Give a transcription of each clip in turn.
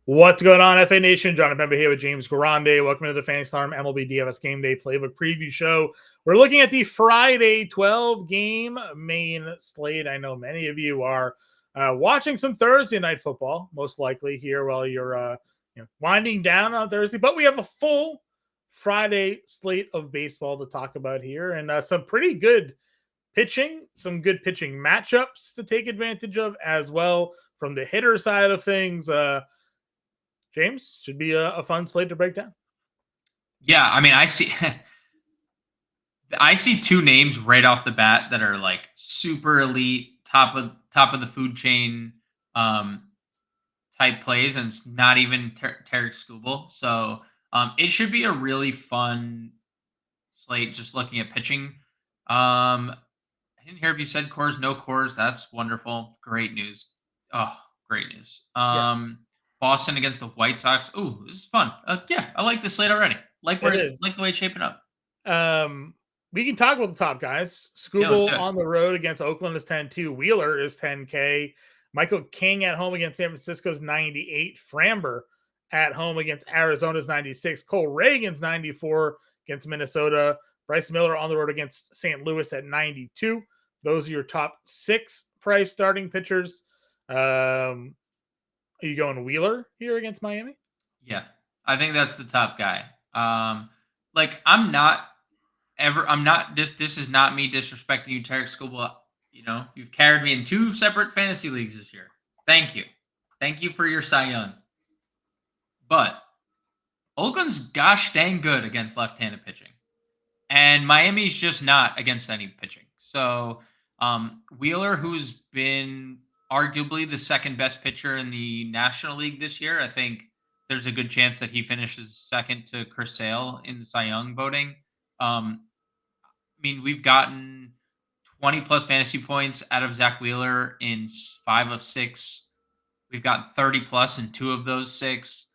What's going on, FA Nation? John Impemba here with James Grande. Welcome to the Fantasy Farm MLB DFS Game Day Playbook Preview Show. We're looking at the Friday 12-game main slate. I know many of you are watching some Thursday night football, most likely here while you're winding down on Thursday. But we have a full Friday slate of baseball to talk about here, and some pretty good pitching, some good pitching matchups to take advantage of as well from the hitter side of things. James, should be a fun slate to break down. Yeah, I mean, I see two names right off the bat that are like super elite, top of the food chain type plays, and it's not even Tarek Skubal. So it should be a really fun slate. Just looking at pitching. I didn't hear if you said cores, no cores. That's wonderful. Great news. Oh, great news. Boston against the White Sox. Ooh, this is fun. Yeah, I like this slate already. Like the way it's shaping up. We can talk about the top guys. Skubal on the road against Oakland is 10-2. Wheeler is 10K. Michael King at home against San Francisco is 98. Framber at home against Arizona is 96. Cole Reagan's 94 against Minnesota. Bryce Miller on the road against St. Louis at 92. Those are your top 6 price starting pitchers. Are you going Wheeler here against Miami? Yeah, I think that's the top guy. This is not me disrespecting you, Tarek Skubal. You know, you've carried me in 2 separate fantasy leagues this year. Thank you. Thank you for your Cy Young. But Oakland's gosh dang good against left-handed pitching. And Miami's just not against any pitching. So Wheeler, who's been arguably the second best pitcher in the National League this year, I think there's a good chance that he finishes second to Chris Sale in the Cy Young voting. I mean, we've gotten 20 plus fantasy points out of Zach Wheeler in 5 of 6. We've gotten 30 plus in 2 of those 6.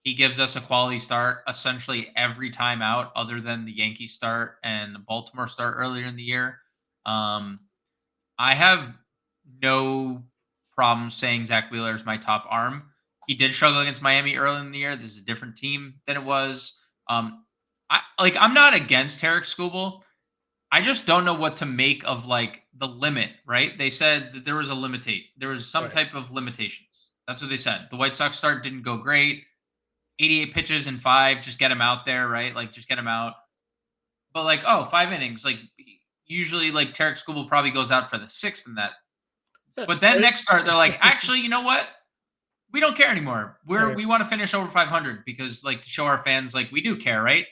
He gives us a quality start essentially every time out, other than the Yankees start and the Baltimore start earlier in the year. I have no problem saying Zach Wheeler is my top arm. He did struggle against Miami early in the year. This is a different team than it was. I'm not against Tarek Skubal. I just don't know what to make of like the limit, right? They said that there was some type of limitations. That's what they said. The White Sox start didn't go great. 88 pitches in 5, just get him out there, right? Like, just get him out. But like, 5 innings. Like, usually, like, Tarek Skubal probably goes out for the 6th in that. But then next start, they're like, actually, you know what? We don't care anymore. We want to finish over 500 because, like, to show our fans, like, we do care, right?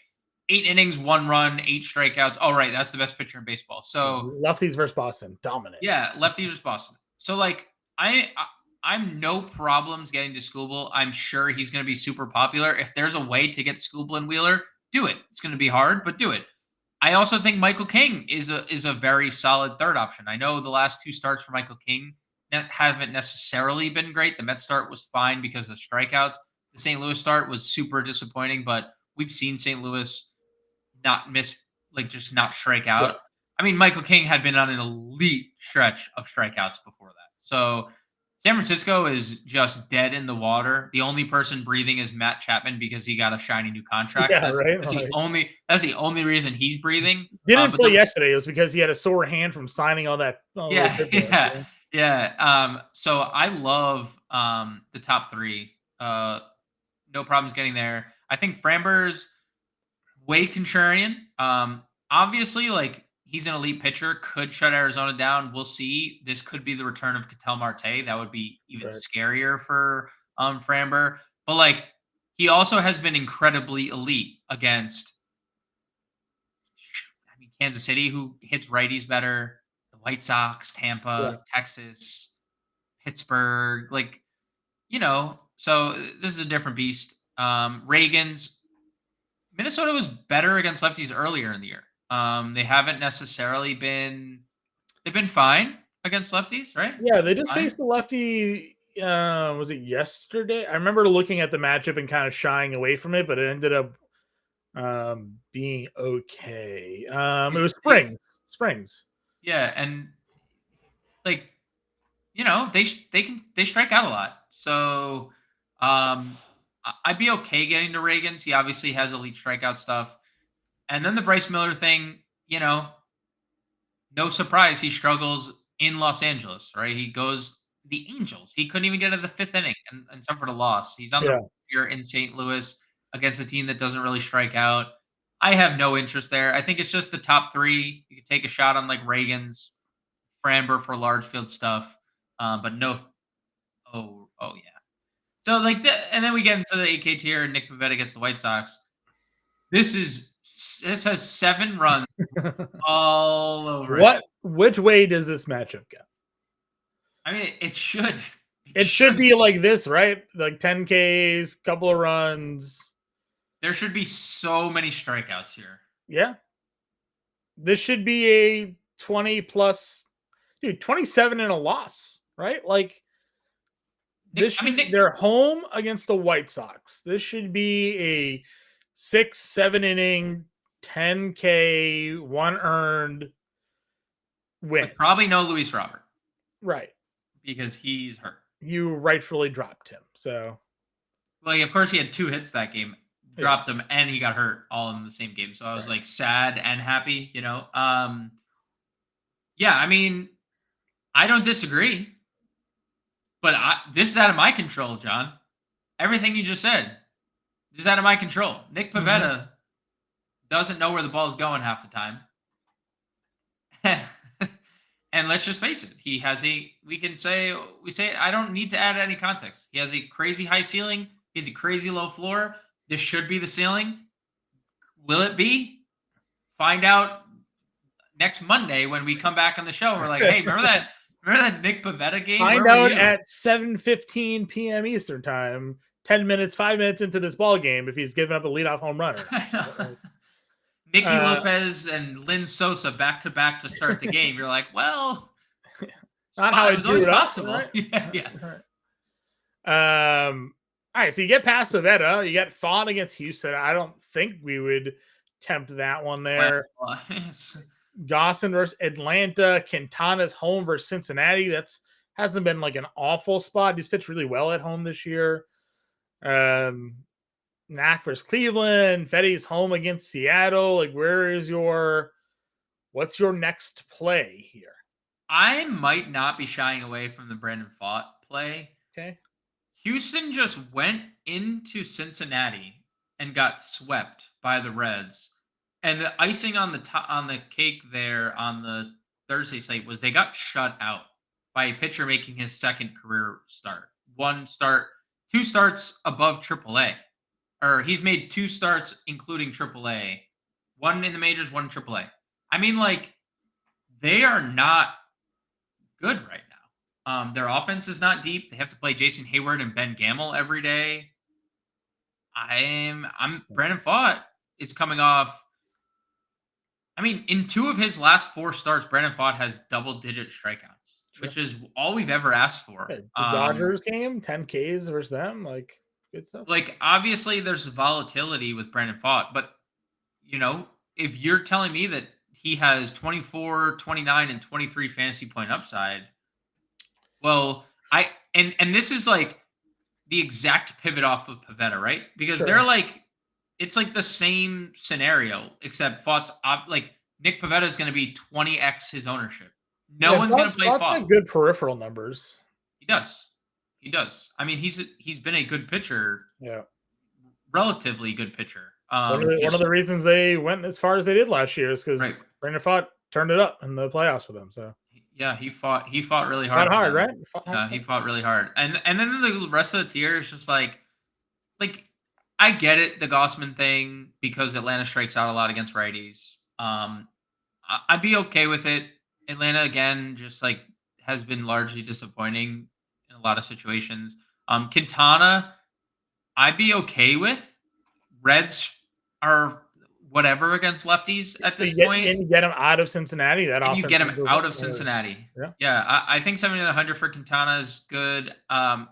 8 innings, 1 run, 8 strikeouts. Oh, right, that's the best pitcher in baseball. So lefties versus Boston, dominant. Yeah, lefties versus Boston. So like, I'm no problems getting to Skubal. I'm sure he's going to be super popular. If there's a way to get Skubal and Wheeler, do it. It's going to be hard, but do it. I also think Michael King is a very solid third option. I know the last 2 starts for Michael King haven't necessarily been great. The Mets start was fine because of strikeouts. The St. Louis start was super disappointing, but we've seen St. Louis just not strike out. Yeah. I mean, Michael King had been on an elite stretch of strikeouts before that. So San Francisco is just dead in the water. The only person breathing is Matt Chapman because he got a shiny new contract. Yeah, that's the only reason he's breathing. Didn't play yesterday. It was because he had a sore hand from signing all that. Yeah. So I love the top 3. No problems getting there. I think Framber's way contrarian. Obviously, like, he's an elite pitcher, could shut Arizona down. We'll see. This could be the return of Ketel Marte. That would be even scarier for Framber. But like, he also has been incredibly elite against Kansas City, who hits righties better, the White Sox, Tampa, Texas, Pittsburgh. Like, so this is a different beast. Minnesota was better against lefties earlier in the year. They haven't necessarily been. They've been fine against lefties, right? Yeah, they just faced the lefty. Was it yesterday? I remember looking at the matchup and kind of shying away from it, but it ended up being okay. It was Springs. Yeah, and like, they strike out a lot. So I'd be okay getting to Reagans. He obviously has elite strikeout stuff. And then the Bryce Miller thing, no surprise, he struggles in Los Angeles, right? He goes the Angels. He couldn't even get to the fifth inning and suffered a loss. He's on the Yeah. here in St. Louis against a team that doesn't really strike out. I have no interest there. I think it's just the top three. You could take a shot on like Reagan's, Framber for large field stuff, but no. Oh yeah. So and then we get into the AK tier. Nick Pivetta against the White Sox. This has 7 runs all over it. Which way does this matchup go? I mean, it should. It should be like this, right? Like 10 Ks, couple of runs. There should be so many strikeouts here. Yeah. This should be a 20 plus, dude, 27 and a loss, right? Like they're home against the White Sox. This should be a 6-7 inning, 10K, 1 earned win. With probably no Luis Robert. Right. Because he's hurt. You rightfully dropped him. So, well, of course, he had 2 hits that game, dropped him, and he got hurt all in the same game. So I was like sad and happy, Yeah, I mean, I don't disagree, but this is out of my control, John. Everything you just said is out of my control. Nick Pivetta doesn't know where the ball is going half the time. And let's just face it, he has I don't need to add any context. He has a crazy high ceiling. He has a crazy low floor. This should be the ceiling. Will it be? Find out next Monday when we come back on the show. And we're like, hey, remember that Nick Pivetta game? Find out at 7:15 p.m. Eastern time, 5 minutes into this ball game, if he's given up a leadoff home run. Nicky Lopez and Lynn Sosa back to back to start the game. You're like, well, not how it was always possible. Right? Yeah. All right, so you get past Pivetta, you get Fawn against Houston. I don't think we would tempt that one there. Well, Gossin versus Atlanta. Quintana's home versus Cincinnati. Hasn't been like an awful spot. He's pitched really well at home this year. Knack versus Cleveland. Fetty's home against Seattle. Like, what's your next play here? I might not be shying away from the Brandon Pfaadt play. Okay. Houston just went into Cincinnati and got swept by the Reds. And the icing on the cake there on the Thursday slate was they got shut out by a pitcher making his second career start. 2 starts above AAA. Or he's made 2 starts, including AAA. 1 in the majors, 1 in AAA. I mean, like, they are not good right now. Their offense is not deep. They have to play Jason Hayward and Ben Gamel every day. Brandon Pfaadt is coming off. I mean, in 2 of his last 4 starts, Brandon Pfaadt has double-digit strikeouts, which is all we've ever asked for. The Dodgers game, 10 Ks versus them, like, good stuff. Like, obviously, there's volatility with Brandon Pfaadt, but, if you're telling me that he has 24, 29, and 23 fantasy point upside, well, and this is like the exact pivot off of Pivetta, right? Because they're like, it's like the same scenario, except Pfaadt's like Nick Pivetta is going to be 20x his ownership. No one's going to play Pfaadt. Good peripheral numbers. He does. I mean, he's been a good pitcher. Yeah. Relatively good pitcher. One of the reasons they went as far as they did last year is because Brandon Pfaadt turned it up in the playoffs for them. So yeah, he fought really hard. Fought hard, right? He fought really hard. And then the rest of the tier is just like I get it, the Gossman thing, because Atlanta strikes out a lot against righties. I'd be okay with it. Atlanta again just like has been largely disappointing in a lot of situations. Quintana, I'd be okay with. Reds are whatever against lefties at this point. And you get him out of Cincinnati. You get him out of Cincinnati. Yeah. I think 7,100 for Quintana is good. I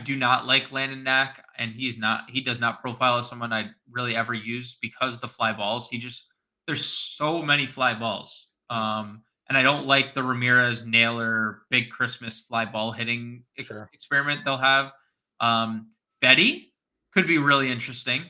do not like Landon Knack, and he does not profile as someone I'd really ever use because of the fly balls. There's so many fly balls. And I don't like the Ramirez Naylor big Christmas fly ball hitting experiment they'll have. Fetty could be really interesting.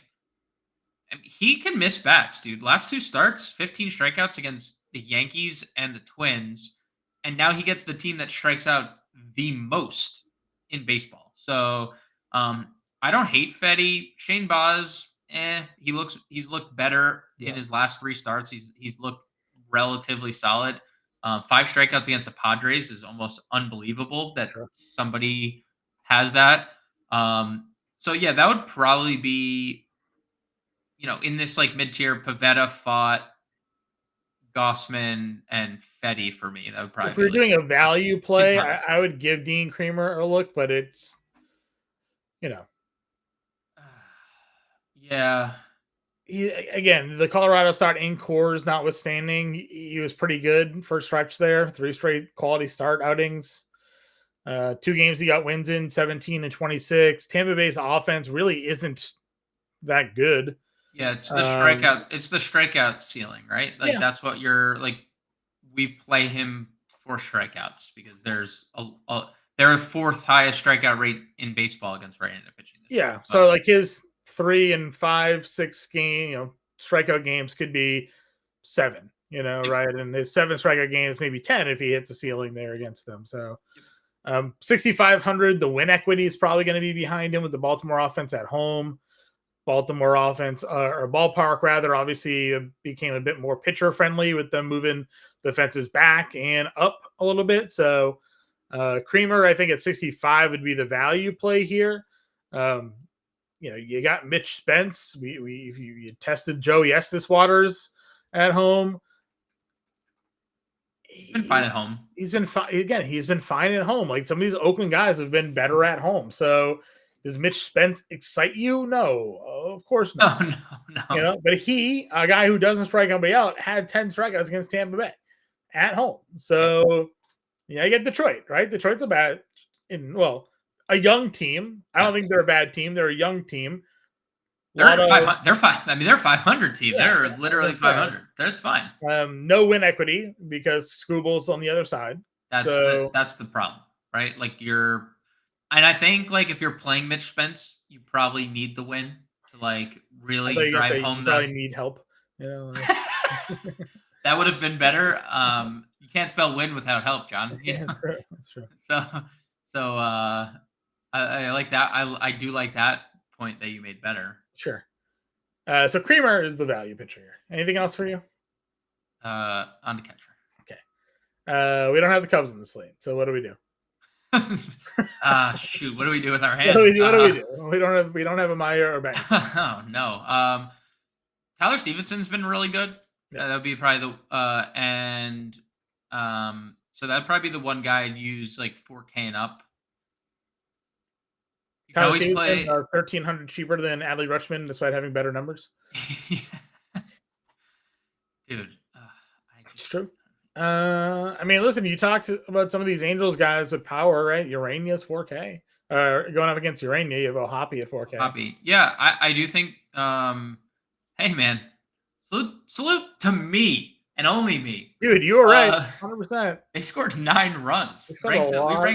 I mean, he can miss bats, dude. Last 2 starts, 15 strikeouts against the Yankees and the Twins, and now he gets the team that strikes out the most in baseball. So I don't hate Fetty. Shane Baz, he's looked better in his last 3 starts. He's looked relatively solid. 5 strikeouts against the Padres is almost unbelievable that somebody has that. So yeah, that would probably be, in this like mid-tier. Pavetta, Fott, Gossman, and Fetty for me. That would probably If be we're like doing a value play, target. I would give Dean Creamer a look, but it's, Yeah. Again, the Colorado start in cores notwithstanding, he was pretty good for a stretch there. 3 straight quality start outings. 2 games he got wins in, 17 and 26. Tampa Bay's offense really isn't that good. Yeah, it's the strikeout. It's the strikeout ceiling, right? Like that's what you're like. We play him for strikeouts because there's their 4th highest strikeout rate in baseball against right-handed pitching. Yeah, so like his 3 and 5, 6 game, strikeout games could be 7, right? And his 7 strikeout games, maybe 10 if he hits the ceiling there against them. So 6,500, the win equity is probably going to be behind him with the Baltimore offense at home. Baltimore offense, or ballpark rather, obviously became a bit more pitcher friendly with them moving the fences back and up a little bit. So Creamer, I think at 65 would be the value play here. You got Mitch Spence. You tested Joe Estes Waters at home. He's been fine at home. He's been fine. Again, he's been fine at home. Like some of these Oakland guys have been better at home. So does Mitch Spence excite you? No, of course not. No. But he, a guy who doesn't strike anybody out, had 10 strikeouts against Tampa Bay at home. So I get Detroit, right? Detroit's a young team. I don't think they're a bad team. They're a young team. They're 500. They're 500 team. Yeah, they're literally 500. That's fine. No win equity because Scooble's on the other side. That's the problem, right? Like and I think like if you're playing Mitch Spence, you probably need the win to like really drive home. You probably need help. That would have been better. You can't spell win without help, John. That's true. So I like that. I do like that point that you made better. Sure. So Creamer is the value pitcher here. Anything else for you? On the catcher. Okay. We don't have the Cubs in the slate. So what do we do? Shoot. What do we do with our hands? What do we do? We don't have a Meyer or Bank. Oh no. Tyler Stevenson's been really good. That would be probably so that'd probably be the one guy I'd use like 4K and up. You can always play 1,300 cheaper than Adley Rutschman, despite having better numbers. Dude, it's true. Listen, you talked about some of these Angels guys with power, right? Urania's 4K. Going up against Urania, you have a Hoppy at 4K. Hoppy, yeah, I do think. Hey man, salute to me and only me, dude. You were right, 100%. They scored 9 runs. They scored a lot.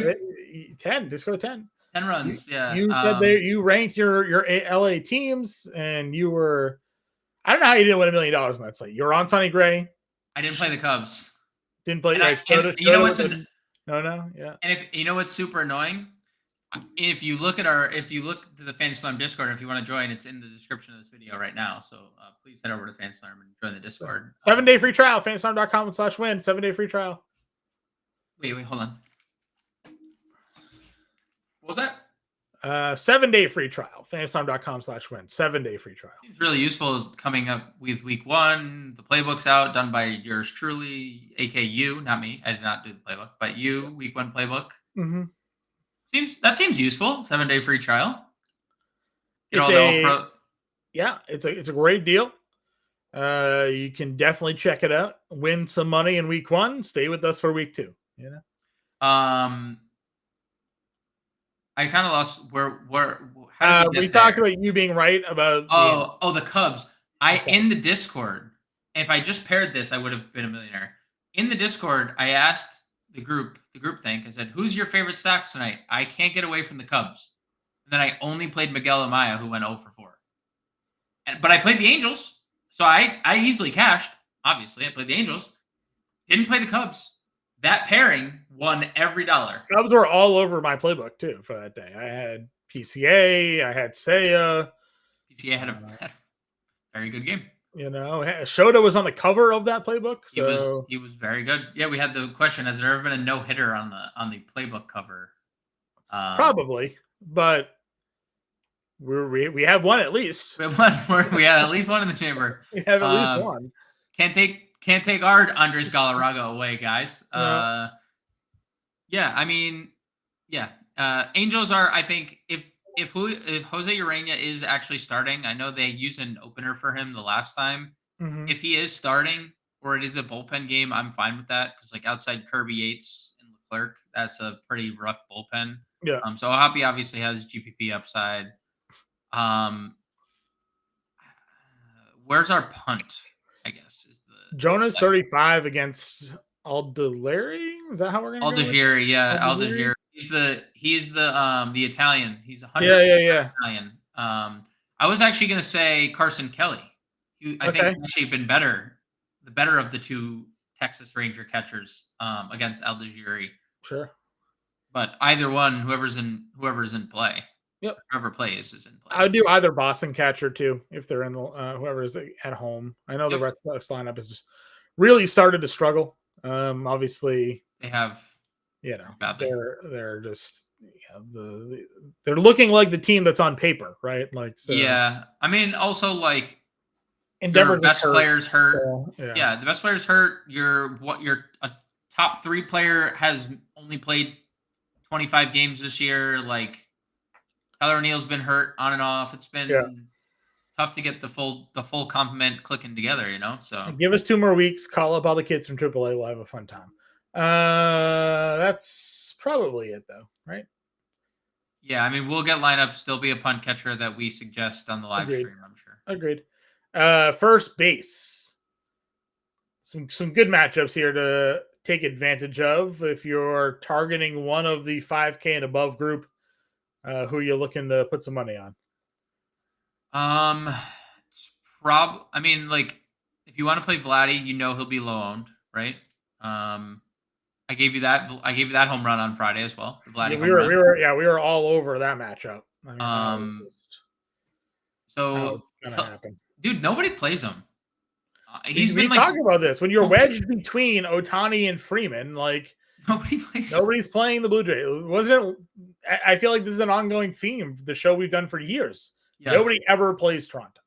10. They scored 10. 10 runs. You said you ranked your LA teams, and you were. I don't know how you didn't win $1 million on that slate. You were on Sonny Gray. I didn't play the Cubs. Didn't play. You know what's yeah. And if you know what's super annoying, if you look to the Fantasy Slam Discord, and if you want to join, it's in the description of this video right now. So please head over to Fantasy Slam and join the Discord. 7-day free trial. FantasySlam.com/win. 7-day free trial. Wait, hold on. What was that? 7-day free trial. FantasySlam.com/win. 7-day free trial. Seems really useful coming up with week 1. The playbook's out, done by yours truly, aka you, not me. I did not do the playbook, but you, week 1 playbook. Mm-hmm. Seems useful. 7-day free trial. It's a great deal. You can definitely check it out. Win some money in week 1. Stay with us for week 2. I kind of lost where we talked about you being right about the Cubs. In the Discord, if I just paired this, I would have been a millionaire. In the Discord, I asked the group think, I said, who's your favorite stacks tonight? I can't get away from the Cubs. And then I only played Miguel Amaya, who went 0 for 4. But I played the Angels, so I easily cashed. Obviously, I played the Angels. Didn't play the Cubs. That pairing won every dollar. Cubs were all over my playbook too for that day. I had PCA, I had Seiya. PCA had a very good game. You know, Shota was on the cover of that playbook, so he was very good. Yeah, we had the question: has there ever been a no hitter on the playbook cover? Probably, but we have one at least. We have one. We have at least one in the chamber. We have at least one. Can't take our Andres Galarraga away, guys. Yeah, I mean, yeah. Angels are, I think, if Jose Urena is actually starting, I know they used an opener for him the last time. Mm-hmm. If he is starting or it is a bullpen game, I'm fine with that because like outside Kirby Yates and Leclerc, that's a pretty rough bullpen. Yeah. So Hoppy obviously has GPP upside. Where's our punt? I guess is the Jonah's 35 against Aldeleri. Is that how we're gonna Aldegieri, yeah, Aldegieri. He's the Italian. He's 100% Italian. I was actually gonna say Carson Kelly. I think he's actually been better, the better of the two Texas Ranger catchers against Aldegieri. Sure. But either one, whoever's in play. Yep. Whoever plays is in play. I would do either Boston catcher too if they're in the whoever is at home. I know the Red Sox lineup has just really started to struggle. Obviously they have, they're just they're looking like the team that's on paper, right? Like so. Yeah, I mean, also like Endeavor best players hurt. So, yeah, the best players hurt. Your top 3 player has only played 25 games this year. Like Tyler O'Neill's been hurt on and off. It's been tough to get the full complement clicking together, you know. So give us 2 more weeks. Call up all the kids from AAA. We'll have a fun time. That's probably it, though, right? Yeah, I mean, we'll get lineups. There'll be a punt catcher that we suggest on the live stream, I'm sure. Agreed. First base. Some good matchups here to take advantage of if you're targeting one of the 5K and above group. Who are you looking to put some money on? I mean, like, if you want to play Vladdy, you know he'll be low owned, right? I gave you that home run on Friday as well. The Vladdy we were all over that matchup. I mean, so gonna happen. Dude, nobody plays him. He's been talking about this when you're wedged between Ohtani and Freeman, like. Nobody's playing the Blue Jays. Wasn't it? I feel like this is an ongoing theme. The show we've done for years. Yeah. Nobody ever plays Toronto.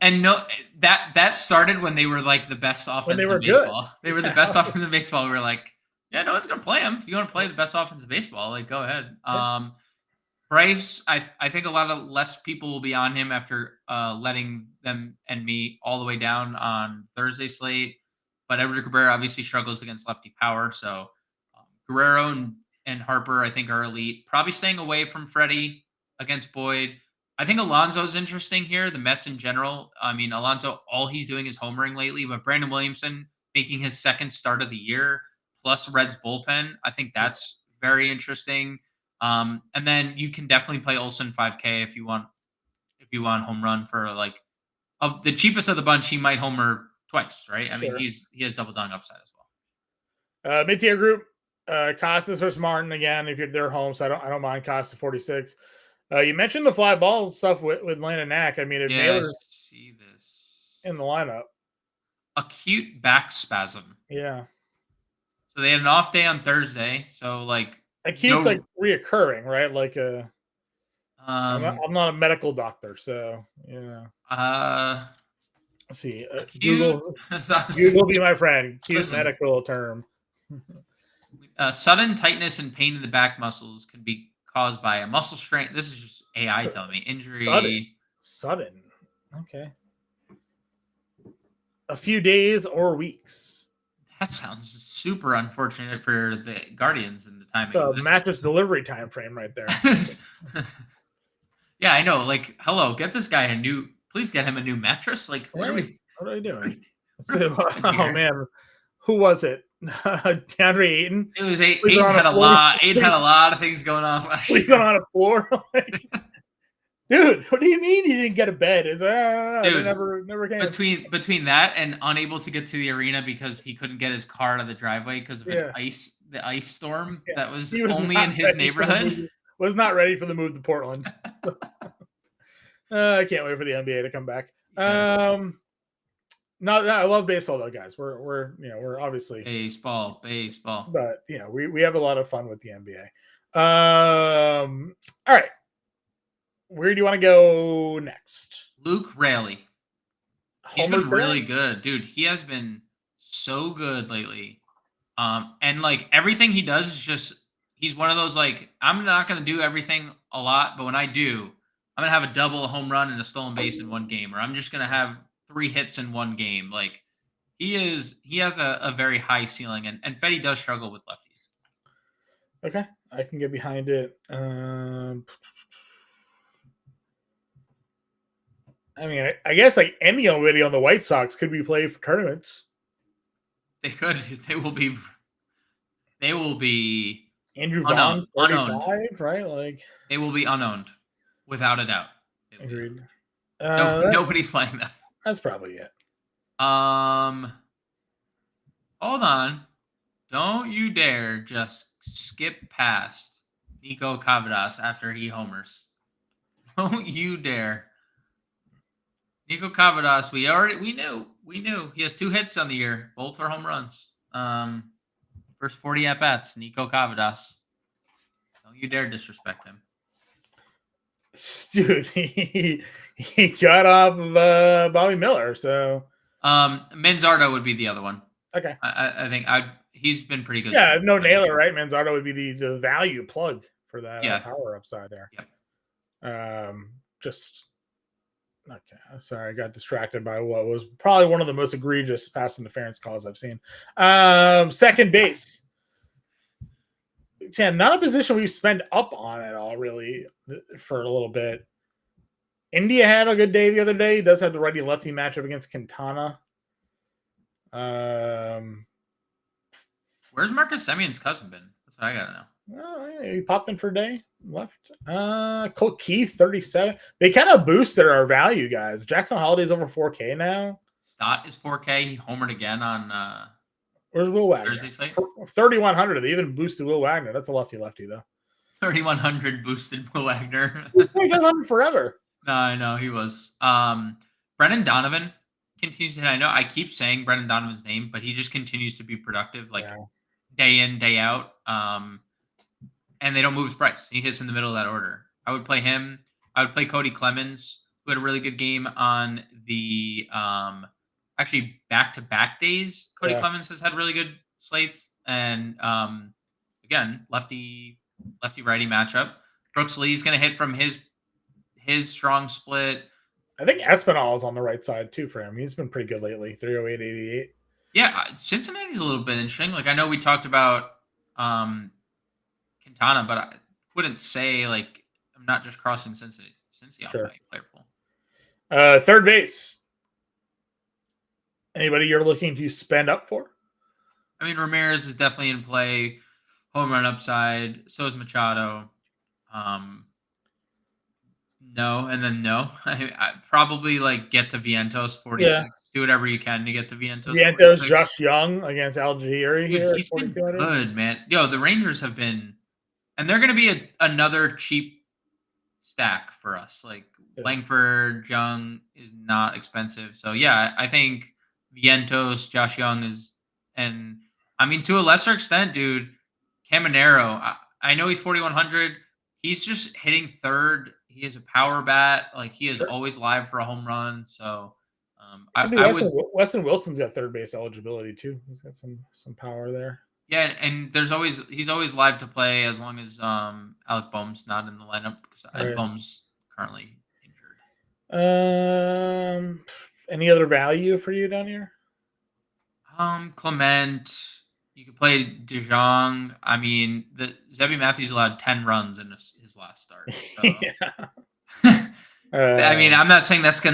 And no, that started when they were like the best offense in baseball. Good. They were the best offense in baseball. We were like, yeah, no one's gonna play them. If you want to play the best offense in baseball, like go ahead. Yeah. Braves, I think a lot of less people will be on him after letting them and me all the way down on Thursday slate. But Edward Cabrera obviously struggles against lefty power, so. Guerrero and Harper, I think, are elite. Probably staying away from Freddie against Boyd. I think Alonso's interesting here. The Mets in general. I mean, Alonso, all he's doing is homering lately. But Brandon Williamson making his second start of the year, plus Reds bullpen. I think that's very interesting. And then you can definitely play Olsen 5K if you want home run for like of the cheapest of the bunch. He might homer twice, right? I mean, he has double down upside as well. Mid-tier group. Costas versus Martin again. If they're home, so I don't mind Costa 46. You mentioned the fly ball stuff with Landon Knack. I mean, if Naylor's see this in the lineup, acute back spasm. Yeah. So they had an off day on Thursday. So like acute's like reoccurring, right? Like I'm not a medical doctor, so yeah. Let's see. Google be my friend. Acute medical term. Sudden tightness and pain in the back muscles can be caused by a muscle strain. This is just AI telling me. Injury. Sudden. Okay. A few days or weeks. That sounds super unfortunate for the Guardians and the timing. So mattress delivery time frame right there. Yeah, I know. Like, hello, get this guy please get him a new mattress. Like, what are we doing? Oh man. Who was it? DeAndre Ayton. It was Ayton had a lot. Ayton had a lot of things going on last year. Sleeping on a floor. Dude, what do you mean he didn't get a bed? It's, Dude, never came. between that and unable to get to the arena because he couldn't get his car out of the driveway because of the ice storm Yeah. that was He was only not in his neighborhood. Was not ready for the move to Portland. I can't wait for the NBA to come back. Yeah. No, I love baseball though, guys. We're obviously Baseball. but we have a lot of fun with the NBA. All right. Where do you want to go next? Luke Raley. He's Homer been really good, dude. He has been so good lately. And like everything he does is just he's one of those like I'm not gonna do everything a lot, but when I do, I'm gonna have a double, a home run, and a stolen base in one game, or I'm just gonna have 3 hits in one game. Like he has a very high ceiling, and Fetty does struggle with lefties. Okay, I can get behind it. I mean, I guess like anybody on the White Sox could be played for tournaments. They could. They will be Andrew Vaughn, 45, right? Like they will be unowned, without a doubt. Agreed. Nobody's playing them. That's probably it. Hold on. Don't you dare just skip past Nico Cavadas after he homers. Don't you dare. Nico Cavadas, we knew. He has 2 hits on the year. Both are home runs. First 40 at-bats, Nico Cavadas. Don't you dare disrespect him. Dude, he got off of Bobby Miller, so Manzardo would be the other one. Okay. I think he's been pretty good. Yeah, no Naylor, right? Manzardo would be the value plug for that power upside there. Yep. Just okay. Sorry, I got distracted by what was probably one of the most egregious pass interference calls I've seen. Second base. Yeah, not a position we've spent up on at all, really, for a little bit. India had a good day the other day. He does have the righty lefty matchup against Quintana. Where's Marcus Semion's cousin been? That's what I gotta know. Well, yeah, he popped in for a day. Left. Colt Keith, 37. They kind of boosted our value, guys. Jackson Holiday's over 4K now. Stott is 4K. He homered again on where's Will Wagner? Thursday slate? 3,100. They even boosted Will Wagner. That's a lefty though. 3,100 boosted Will Wagner. 2,500 forever. No, I know he was. Brendan Donovan continues to. I know I keep saying Brendan Donovan's name, but he just continues to be productive, day in, day out. And they don't move his price. He hits in the middle of that order. I would play him. I would play Cody Clemens, who had a really good game on the actually back-to-back days. Cody Clemens has had really good slates, and again, lefty righty matchup. Brooks Lee's going to hit from his strong split. I think Espinal is on the right side too for him. He's been pretty good lately. 308.88. Yeah, Cincinnati's a little bit interesting. Like I know we talked about Quintana, but I wouldn't say like I'm not just crossing Cincinnati on my player pool. Third base. Anybody you're looking to spend up for? I mean, Ramirez is definitely in play. Home run upside. So is Machado. No, and then no. I probably get to Vientos 46. Yeah. Do whatever you can to get to Vientos. Vientos, Josh Young against Algieri here. He's been good, man. The Rangers have been, and they're going to be another cheap stack for us. Langford, Young is not expensive. So, yeah, I think Vientos, Josh Young is, and I mean, to a lesser extent, dude, Caminero, I know he's 4,100. He's just hitting third. He has a power bat. He is always live for a home run. So, Weston Wilson's got third base eligibility too. He's got some power there. Yeah, and he's always live to play as long as Alec Boehm's not in the lineup because Boehm's currently injured. Any other value for you down here? Clement. You could play De Jong. I mean, Zebby Matthews allowed 10 runs in his last start. So. I mean, I'm not saying that's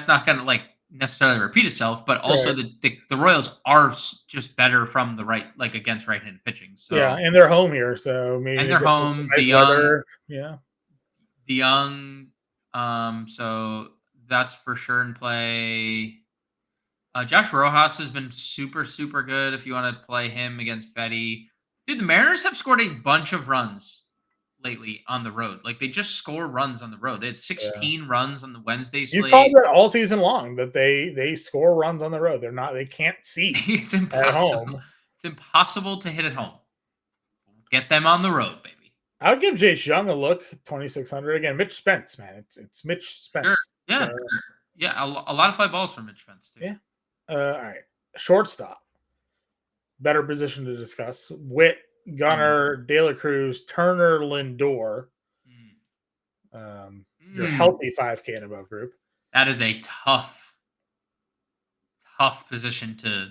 not gonna necessarily repeat itself, but also the Royals are just better from the right, against right-handed pitching. So yeah, and they're home here, so maybe they're home. Nice weather. Yeah, DeYoung So that's for sure in play. Josh Rojas has been super, super good if you want to play him against Fetty. Dude, the Mariners have scored a bunch of runs lately on the road. Like, they just score runs on the road. They had 16 runs on the Wednesday You called slate. it all season long that they score runs on the road. They can't see It's at impossible. home. It's impossible to hit at home. Get them on the road, baby. I would give Jace Young a look. 2,600 again. Mitch Spence, man. It's Mitch Spence. Sure. Yeah. So, Sure. Yeah. A lot of fly balls from Mitch Spence, too. yeah. All right. Shortstop. Better position to discuss. Witt, Gunnar, De La Cruz, Turner, Lindor. Your healthy 5K and above group. That is a tough position to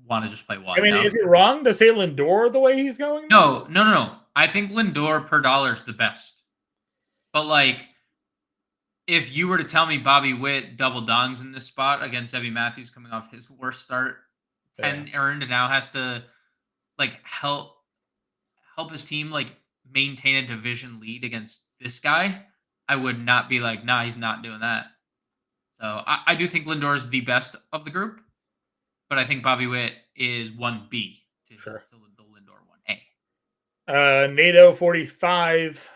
want to just play one. I mean, is it wrong to say Lindor the way he's going? No. I think Lindor per dollar is the best. But, like, if you were to tell me Bobby Witt double dongs in this spot against Evie Matthews coming off his worst start, 10 earned, and now has to, like, help his team, like, maintain a division lead against this guy, I would not be like, nah, he's not doing that. So I do think Lindor is the best of the group, but I think Bobby Witt is 1B to the Lindor 1A. NATO 45.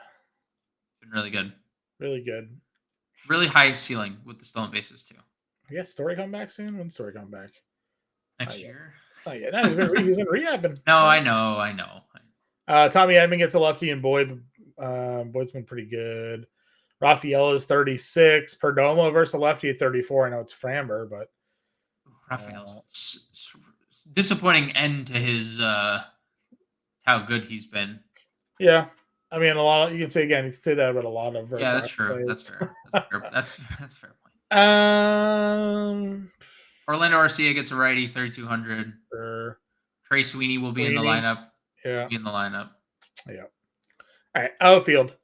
Been really good. Really good. Really high ceiling with the stolen bases, too. I guess Story come back soon? When's Story come back? Next year? Oh, yeah. No, he's been rehabbing. No, I know. Tommy Edman gets a lefty, and Boyd. Boyd's been pretty good. Rafael is 36. Perdomo versus a lefty at 34. I know it's Framber, but Rafael's disappointing end to his how good he's been. Yeah, I mean, you can say that about a lot of. Yeah, that's true. Players. That's fair. That's fair point. Orlando Arcia gets a righty, 3,200. Sure. Trey Sweeney will be in the lineup. Yeah, in the lineup. Yeah. All right, outfield.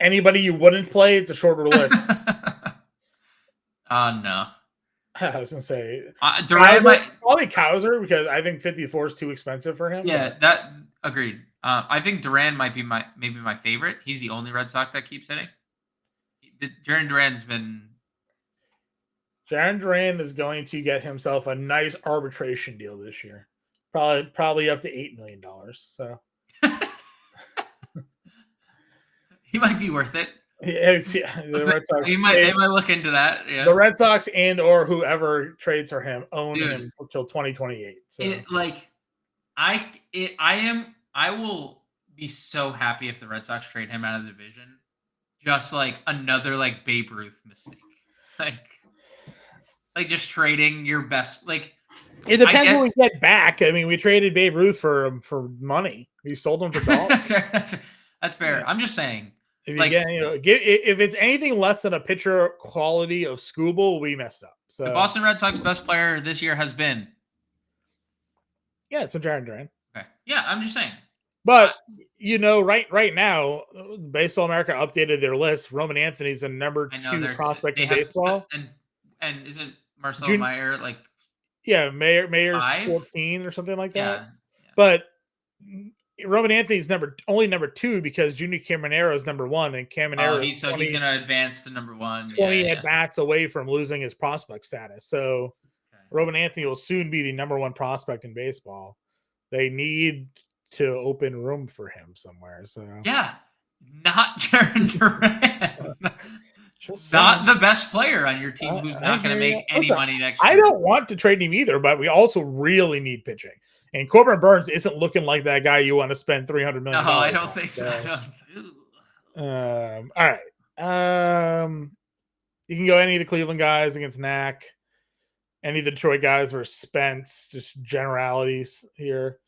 Anybody you wouldn't play? It's a shorter list. No. I was gonna say probably Kowser because I think 54 is too expensive for him. Yeah, that agreed. I think Duran might be maybe my favorite. He's the only Red Sox that keeps hitting. Jarren Duran is going to get himself a nice arbitration deal this year, probably up to $8 million. So he might be worth it. The Red Sox. They might look into that. Yeah. The Red Sox and or whoever trades for him own him until 2028. So I will be so happy if the Red Sox trade him out of the division. Just like another like Babe Ruth mistake. Like just trading your best. Like it depends what we get back. I mean, we traded Babe Ruth for money. We sold him for dollars. That's fair. Yeah. I'm just saying. If if it's anything less than a pitcher quality of Skubal, we messed up. So the Boston Red Sox best player this year has been. Yeah, it's Jarren Duran. Okay. Yeah, I'm just saying. But right now, Baseball America updated their list. Roman Anthony's the number 2 prospect in baseball. And isn't Marcelo Meyer like? Yeah, Mayer's 14 or something like that. Yeah. But Roman Anthony's only number 2 because Junior Caminero is number 1, and Caminero he's going to advance to number 1. 20 at bats away from losing his prospect status. So Roman Anthony will soon be the number 1 prospect in baseball. They need to open room for him somewhere. So not Jarren Duran. Not the best player on your team who's not going to make any money next year. I don't want to trade him either, but we also really need pitching. And Corbin Burns isn't looking like that guy you want to spend $300 million. No, I don't think so. All right. You can go any of the Cleveland guys against Knack. Any of the Detroit guys versus Spence. Just generalities here.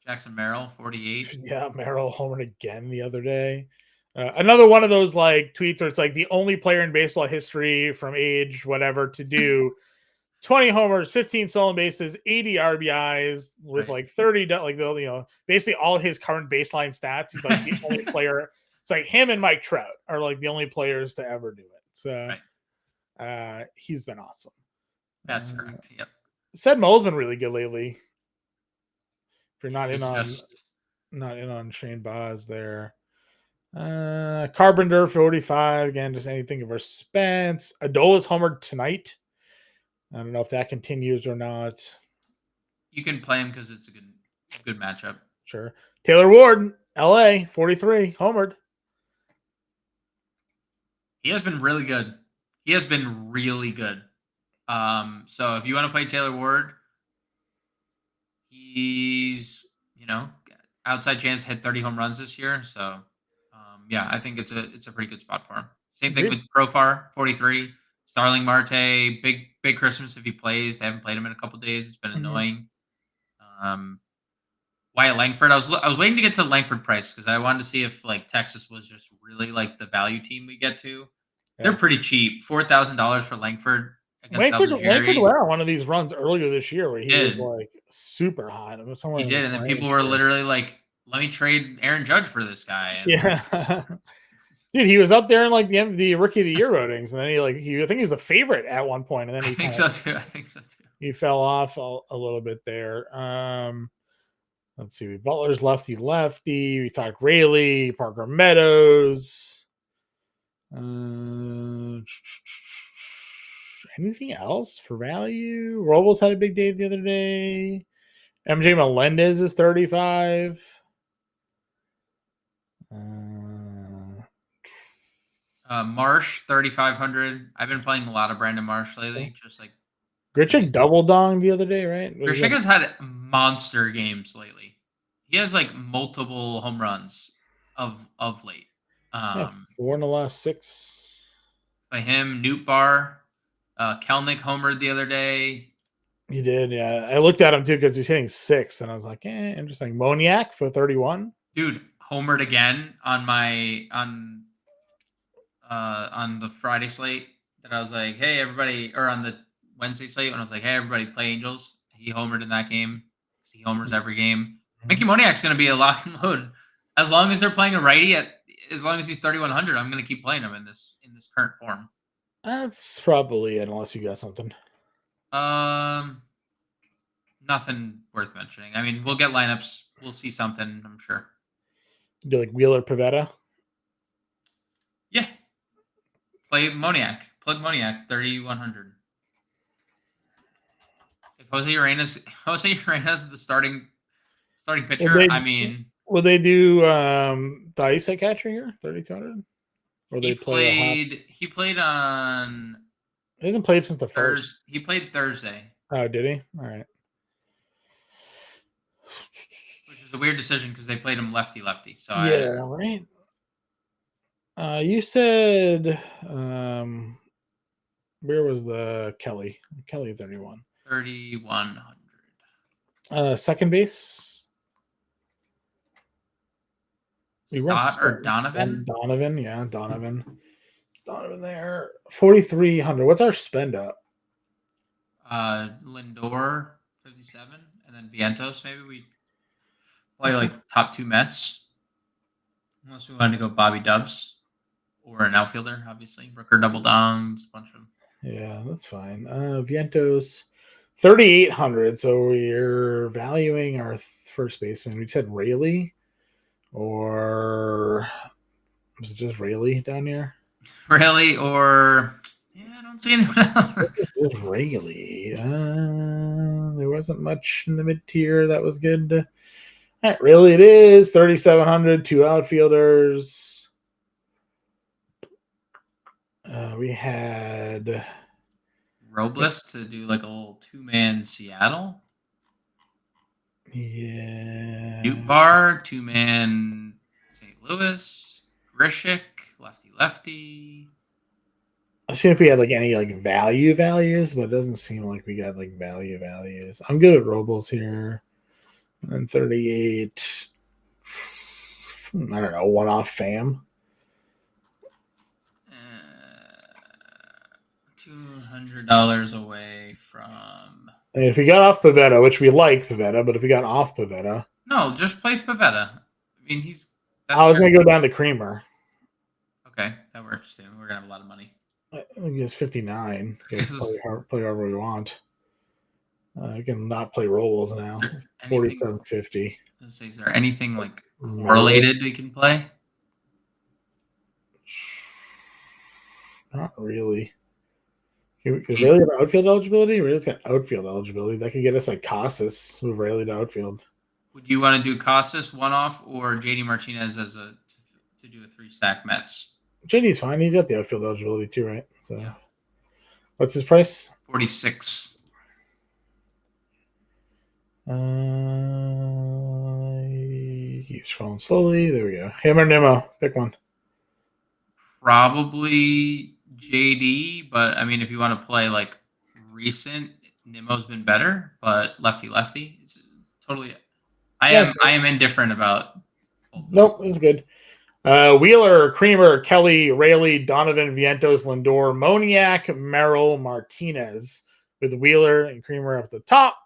Jackson Merrill, 48. Yeah, Merrill homered again the other day. Another one of those like tweets where it's like the only player in baseball history from age whatever to do 20 homers, 15 stolen bases, 80 RBIs with like 30, like basically all his current baseline stats. He's like the only player. It's like him and Mike Trout are like the only players to ever do it. So he's been awesome. That's correct. Yep. Sed Mo's been really good lately. If you're not in on Shane Baz there. Carpenter 45. Again, just anything of expense. Adola's homered tonight. I don't know if that continues or not. You can play him because it's a good matchup. Sure. Taylor Ward, LA 43. Homered. He has been really good. So if you want to play Taylor Ward, he's outside chance to hit 30 home runs this year. So yeah, I think it's a pretty good spot for him. Same thing with Profar 43, Starling Marte, big Christmas if he plays. They haven't played him in a couple days. It's been annoying. Wyatt Langford. I was waiting to get to Langford price because I wanted to see if like Texas was just really like the value team we get to. Yeah. They're pretty cheap. $4,000 for Langford. Langford went on one of these runs earlier this year where he was like super hot. He did, and then people were literally like, "Let me trade Aaron Judge for this guy." And yeah, dude, he was up there in like the rookie of the year votings, and then I think he was a favorite at one point, and then I think so too. He fell off a little bit there. Let's see. Butler's lefty. We talked Rayleigh, Parker Meadows. Anything else for value? Robles had a big day the other day. MJ Melendez is 35. Marsh 3,500. I've been playing a lot of Brandon Marsh lately. Just like Grichuk double donged the other day, right? Grichuk has had monster games lately. He has like multiple home runs of late. 4 in the last 6. By him, Newt Bar, Kelnick homered the other day. He did, yeah. I looked at him too because he's hitting 6, and I was like, interesting. Moniak for 31. Dude, homered again on the Friday slate that I was like, hey everybody, or on the Wednesday slate when I was like, hey everybody, play Angels. He homered in that game. He homers every game. Mickey Moniak's going to be a lock and load as long as they're playing a righty as long as he's 3,100. I'm going to keep playing him in this current form. That's probably it, unless you got something. Nothing worth mentioning. I mean, we'll get lineups. We'll see something, I'm sure. Do like Wheeler Pivetta? Yeah. Play Moniak. Plug Moniak, 3,100. If Jose Urena's the starting pitcher, will they do Dice at catcher here? 3,200? Or he played on. He hasn't played since the first. He played Thursday. Oh, did he? All right. Which is a weird decision because they played him lefty. So yeah, right. You said where was the Kelly 31? 3,100. Second base. Scott or Donovan? Donovan, yeah, Donovan there. 4,300. What's our spend up? Lindor 57, and then Vientos. Maybe we play like top 2 Mets, unless we wanted to go Bobby Dubs or an outfielder, obviously. Rooker double dongs, a bunch of them. Yeah, that's fine. Vientos 3,800. So we're valuing our first baseman. We said Rayleigh, or was it just Rayleigh down here? Rayleigh, or I don't see anyone else. Just Rayleigh. There wasn't much in the mid tier that was good. All right, Rayleigh it is 3,700. 2 outfielders. We had Robles to do like a little 2-man Seattle. Yeah. Newt Bar, 2-man St. Louis. Grichuk, lefty. I'll see if we had like any like values, but it doesn't seem like we got like values. I'm good at Robles here. And 38. I don't know, one-off fam. $200 away from. I mean, if we got off Pivetta, which we like Pivetta, but if we got off Pivetta, no, just play Pivetta. I mean, I was going to go down to Creamer. Okay, that works too. We're gonna have a lot of money. I think it's 59. Play however we want. I can not play Robles now. 47.50. Is there anything like correlated we can play? Not really. Is Rayleigh got outfield eligibility? Rayleigh's got outfield eligibility. That could get us like Casas, move Rayleigh to outfield. Would you want to do Casas one off or JD Martinez as to do a 3-stack Mets? JD's fine. He's got the outfield eligibility too, right? So, yeah. What's his price? 46. Keep scrolling slowly. There we go. Him or Nimmo? Pick one. Probably JD, but I mean, if you want to play like recent, Nimmo's been better, but lefty. It's totally. I am indifferent about. Nope, this is good. Wheeler, Creamer, Kelly, Rayleigh, Donovan, Vientos, Lindor, Moniak, Merrill, Martinez, with Wheeler and Creamer up at the top.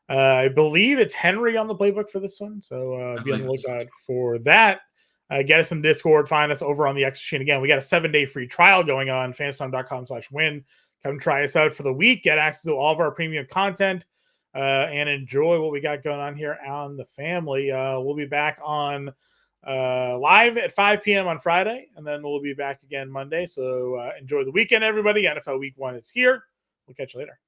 I believe it's Henry on the playbook for this one, so be on the lookout for that. Get us in Discord. Find us over on the X Machine. Again, we got a 7-day free trial going on, fantasystime.com/win. Come try us out for the week. Get access to all of our premium content and enjoy what we got going on here on the family. We'll be back on live at 5 p.m. on Friday, and then we'll be back again Monday. So enjoy the weekend, everybody. NFL Week 1 is here. We'll catch you later.